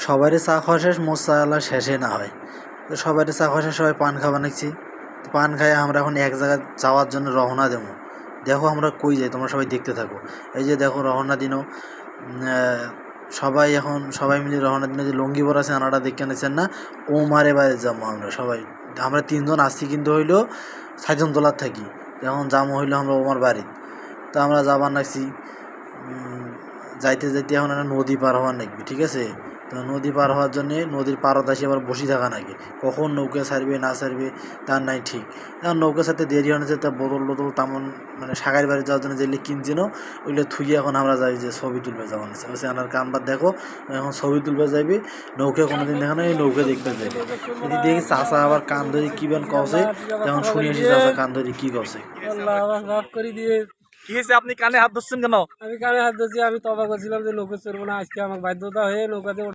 সবারই চা খাওয়া শেষ, মোর চা আলা শেষে না হয়। তো সবারই চা খাওয়া শেষ, সবাই পান খাওয়া বানাচ্ছি। তো পান খাই আমরা এখন এক জায়গায় যাওয়ার জন্য রওনা দেবো। দেখো আমরা কই যাই, তোমরা সবাই দেখতে থাকো। এই যে দেখো রওনা দিনও সবাই এখন সবাই মিলে রওনা দিনে যে লঙ্গি পরা আছে আনাটা দেখে নিচ্ছেন না, ও মারে বাইরে যাবো আমরা সবাই। আমরা তিনজন আসছি কিন্তু হইলো সাইজন তোলার থাকি, এখন যাবো হইলো আমরা ওমার বাড়ি। তো আমরা যাবার নাকছি, যাইতে যাইতে এখন একটা নদী পার হওয়ার নাকবি, ঠিক আছে। তো নদী পার হওয়ার জন্যে নদীর পাড়ত আসি আবার বসে থাকা নাকি, কখন নৌকা ছাড়বে না ছাড়বে তার নাই ঠিক। এখন নৌকার সাথে দেরি হয়েছে, তা বোতল টোতল তেমন মানে সাগার বাড়ি যাওয়ার জন্য যেগুলি কিনছিল ওইগুলো থুয়ে এখন আমরা যাই যে ছবি তুলবে যাওয়া নিচ্ছে। বলছে আনার কামবার দেখো, এখন ছবি তুলবে যাইবি। নৌকা কোনোদিন দেখা নাই, নৌকা দেখতে যাবে। যদি দেখি চাষা আবার কান ধরি কী বেন কছে, তখন শুনে আসি চাষা কান ধরি কী কছে। কি হয়েছে, আপনি কানে হাত ধরছেন কেন? আমি কানে হাত ধরছি, আমি তবা করছিলাম যে নৌকা চড়বো না, আজকে আমার বাধ্যতা হয়ে নৌকাতে